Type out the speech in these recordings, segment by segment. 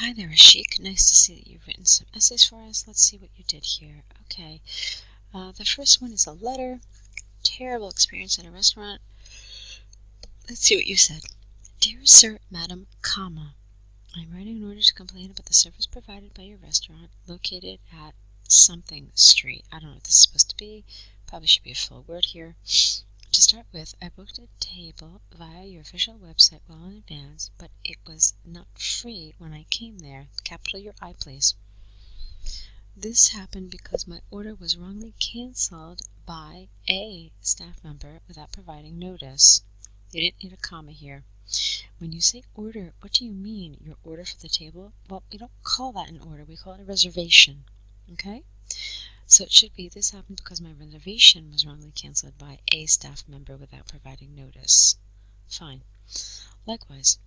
Hi there, Ashique. Nice to see that you've written some essays for us. Let's see what you did here. Okay. The first one is a letter. Terrible experience at a restaurant. Let's see what you said. Dear Sir, Madam, comma. I'm writing in order to complain about the service provided by your restaurant located at something street. I don't know what this is supposed to be. Probably should be a full word here. To start with, I booked a table via your official website well in advance, but it was not free when I came there. Capital your I, please. This happened because my order was wrongly cancelled by a staff member without providing notice. You didn't need a comma here. When you say order, what do you mean? Your order for the table? Well, we don't call that an order. We call it a reservation. Okay? So it should be, this happened because my reservation was wrongly cancelled by a staff member without providing notice. Fine. Likewise,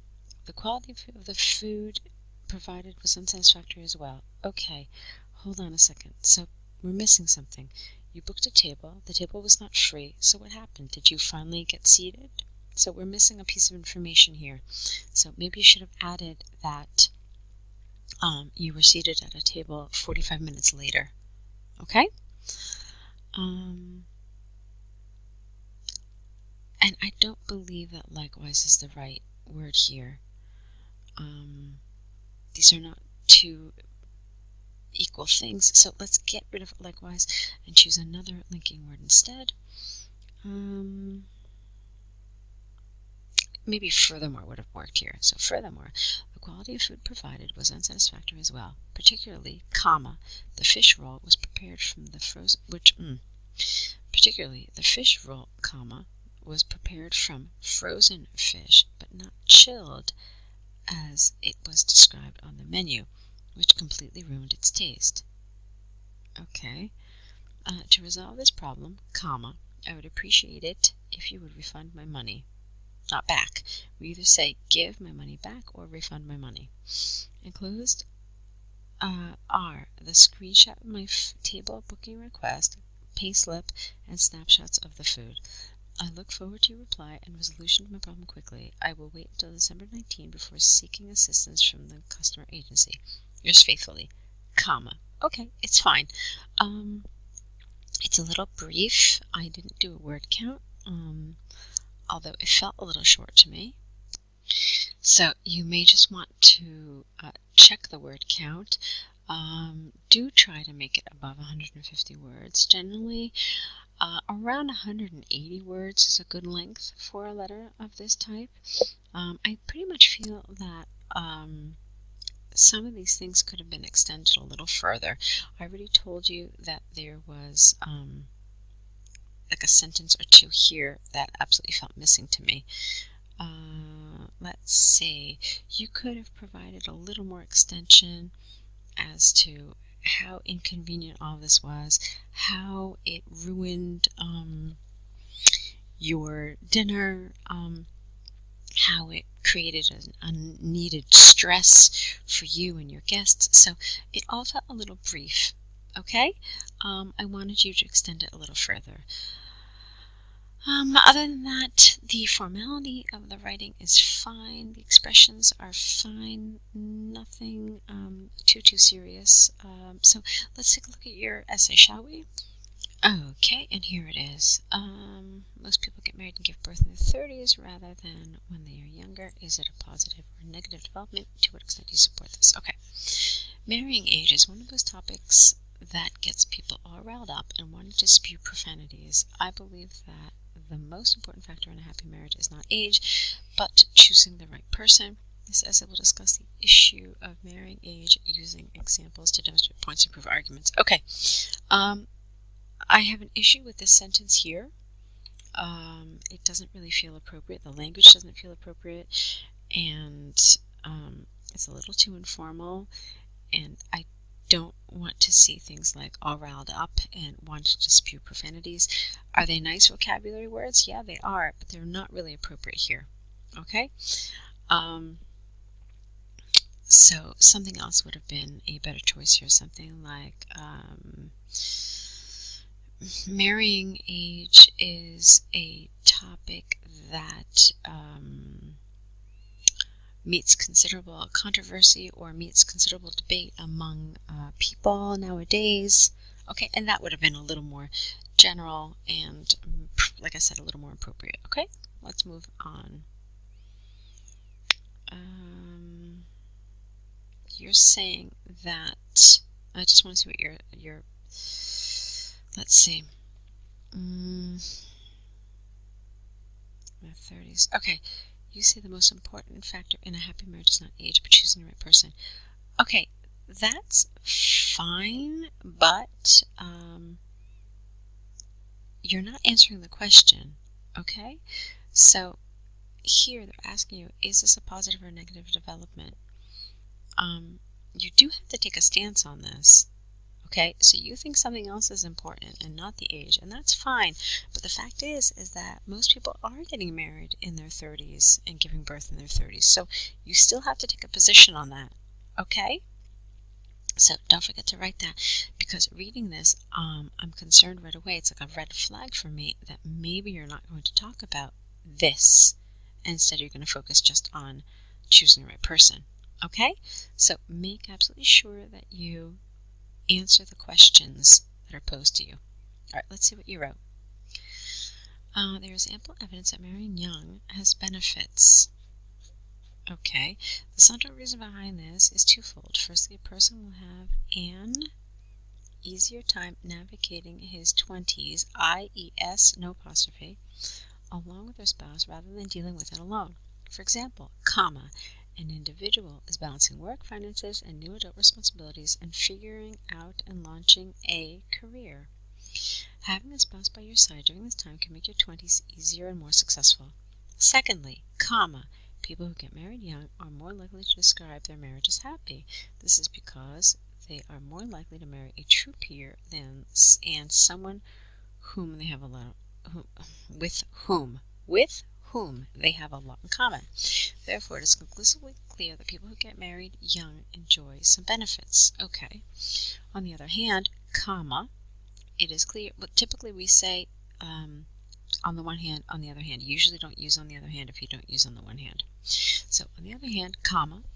the quality of the food provided was unsatisfactory as well. Okay, hold on a second. So we're missing something. You booked a table. The table was not free. So what happened? Did you finally get seated? So we're missing a piece of information here. So maybe you should have added that you were seated at a table 45 minutes later. Okay? And I don't believe that likewise is the right word here. These are not two equal things, so let's get rid of likewise and choose another linking word instead. Maybe furthermore would have worked here. So furthermore, the quality of food provided was unsatisfactory as well, particularly, comma, the fish roll was prepared from the frozen, particularly the fish roll, comma, was prepared from frozen fish, but not chilled as it was described on the menu, which completely ruined its taste. Okay. To resolve this problem, comma, I would appreciate it if you would refund my money. Not back. We either say give my money back or refund my money. Enclosed are the screenshot of my table booking request, payslip, and snapshots of the food. I look forward to your reply and resolution to my problem quickly. I will wait until December 19 before seeking assistance from the customer agency. Yours faithfully, comma. Okay, it's fine. It's a little brief. I didn't do a word count. Although it felt a little short to me. So you may just want to check the word count. Do try to make it above 150 words. Generally, around 180 words is a good length for a letter of this type. I pretty much feel that some of these things could have been extended a little further. I already told you that there was like a sentence or two here that absolutely felt missing to me. Let's see, you could have provided a little more extension as to how inconvenient all this was, how it ruined your dinner, how it created an unneeded stress for you and your guests. So it all felt a little brief. Okay? I wanted you to extend it a little further. Other than that, the formality of the writing is fine. The expressions are fine. Nothing too serious. So let's take a look at your essay, shall we? Okay, and here it is. Most people get married and give birth in their 30s rather than when they are younger. Is it a positive or negative development? To what extent do you support this? Okay. Marrying age is one of those topics that gets people all riled up and wanting to spew profanities. I believe that the most important factor in a happy marriage is not age, but choosing the right person. This essay will discuss the issue of marrying age using examples to demonstrate points and prove arguments. Okay, I have an issue with this sentence here. It doesn't really feel appropriate. The language doesn't feel appropriate, and it's a little too informal, and I don't want to see things like all riled up and want to spew profanities. Are they nice vocabulary words? Yeah, they are, but they're not really appropriate here. Okay? So something else would have been a better choice here. Something like marrying age is a topic that meets considerable controversy or meets considerable debate among people nowadays. Okay, and that would have been a little more general and, like I said, a little more appropriate. Okay, let's move on. You're saying that, I just want to see what your let's see, my 30s. Okay, you say the most important factor in a happy marriage is not age, but choosing the right person. Okay, that's fine, but you're not answering the question. Okay, so here they're asking you, is this a positive or negative development? You do have to take a stance on this. Okay, so you think something else is important and not the age, and that's fine. But the fact is that most people are getting married in their 30s and giving birth in their 30s. So you still have to take a position on that. Okay? So don't forget to write that, because reading this, I'm concerned right away. It's like a red flag for me that maybe you're not going to talk about this. Instead, you're going to focus just on choosing the right person. Okay? So make absolutely sure that you answer the questions that are posed to you. All right, let's see what you wrote. There is ample evidence that marrying young has benefits. Okay, the central reason behind this is twofold. Firstly, a person will have an easier time navigating his 20s, IES, no apostrophe, along with their spouse rather than dealing with it alone. For example, an individual is balancing work, finances, and new adult responsibilities and figuring out and launching a career. Having a spouse by your side during this time can make your 20s easier and more successful. Secondly, people who get married young are more likely to describe their marriage as happy. This is because they are more likely to marry a true peer and someone whom they have a lot with whom they have a lot in common. Therefore, it is conclusively clear that people who get married young enjoy some benefits. Okay. On the other hand, it is clear, but typically we say on the one hand, on the other hand. You usually don't use on the other hand if you don't use on the one hand. So, on the other hand,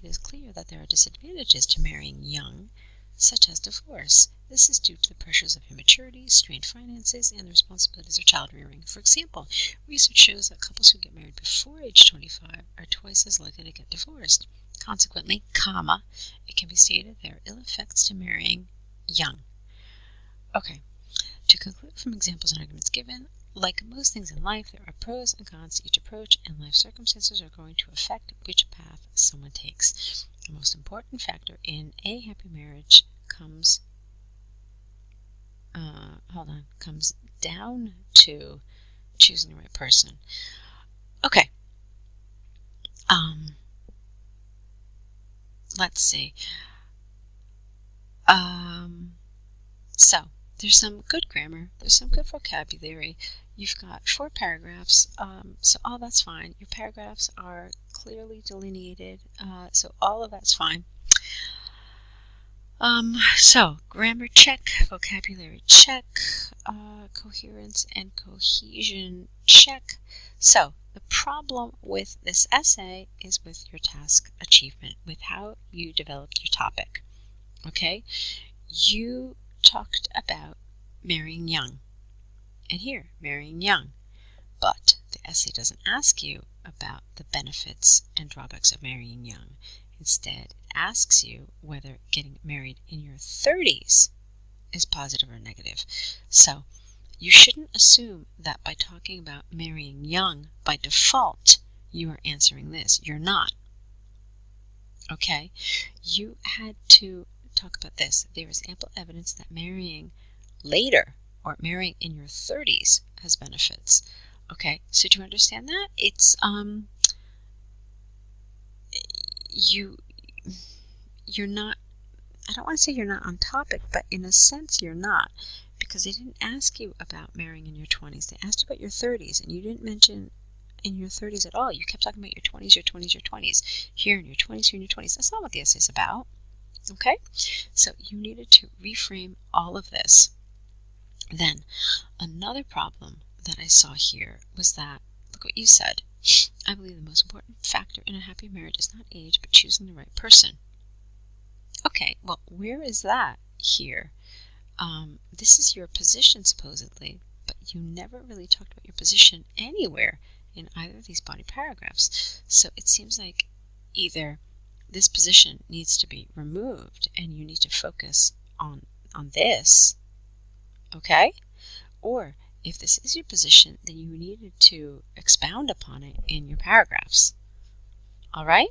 it is clear that there are disadvantages to marrying young, such as divorce. This is due to the pressures of immaturity, strained finances, and the responsibilities of child rearing. For example, research shows that couples who get married before age 25 are twice as likely to get divorced. Consequently, it can be stated there are ill effects to marrying young. Okay, to conclude from examples and arguments given, like most things in life, there are pros and cons to each approach, and life circumstances are going to affect which path someone takes. The most important factor in a happy marriage comes down to choosing the right person. Okay. Let's see. So there's some good grammar. There's some good vocabulary. You've got 4 paragraphs, so all that's fine. Your paragraphs are clearly delineated, so all of that's fine. So grammar check, vocabulary check, coherence and cohesion check. So the problem with this essay is with your task achievement, with how you developed your topic. Okay, you talked about marrying young, and here, marrying young, but the essay doesn't ask you about the benefits and drawbacks of marrying young. Instead, it asks you whether getting married in your 30s is positive or negative. So, you shouldn't assume that by talking about marrying young, by default, you are answering this. You're not. Okay? You had to talk about this. There is ample evidence that marrying later or marrying in your 30s has benefits. Okay? So, do you understand that? It's, you're not, I don't want to say you're not on topic, but in a sense you're not, because they didn't ask you about marrying in your 20s. They asked you about your 30s, and you didn't mention in your 30s at all. You kept talking about your 20s, your 20s, your 20s. Here in your 20s, here in your 20s. That's not what the essay is about. Okay? So you needed to reframe all of this. Then, another problem that I saw here was that, look what you said. I believe the most important factor in a happy marriage is not age, but choosing the right person. Okay, well, where is that here? This is your position, supposedly, but you never really talked about your position anywhere in either of these body paragraphs. So it seems like either this position needs to be removed and you need to focus on this, okay? Or if this is your position, then you needed to expound upon it in your paragraphs. All right?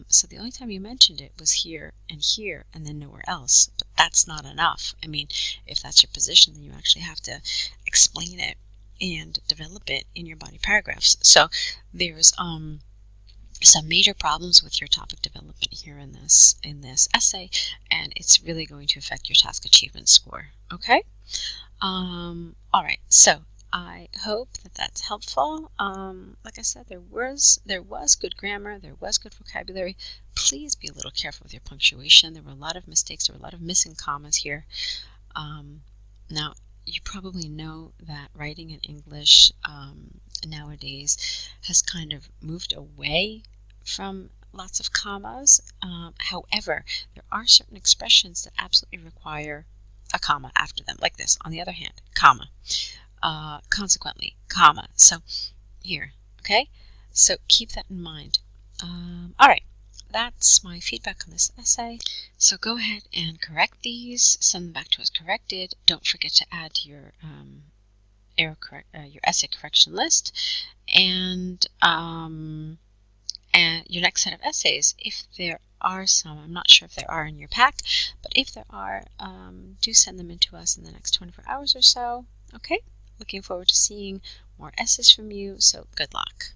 So the only time you mentioned it was here, and then nowhere else. But that's not enough. I mean, if that's your position, then you actually have to explain it and develop it in your body paragraphs. So there's some major problems with your topic development here in this essay, and it's really going to affect your task achievement score. Okay? All right. So I hope that that's helpful. Like I said, there was good grammar, there was good vocabulary. Please be a little careful with your punctuation. There were a lot of mistakes, there were a lot of missing commas here. Now, you probably know that writing in English nowadays has kind of moved away from lots of commas. However, there are certain expressions that absolutely require a comma after them, like this. On the other hand, comma. Consequently, comma. So here, okay? So keep that in mind. All right, that's my feedback on this essay. So go ahead and correct these, send them back to us corrected. Don't forget to add to your your essay correction list, and your next set of essays, if there are some. I'm not sure if there are in your pack, but if there are, do send them in to us in the next 24 hours or so. Okay? Looking forward to seeing more essays from you, so good luck.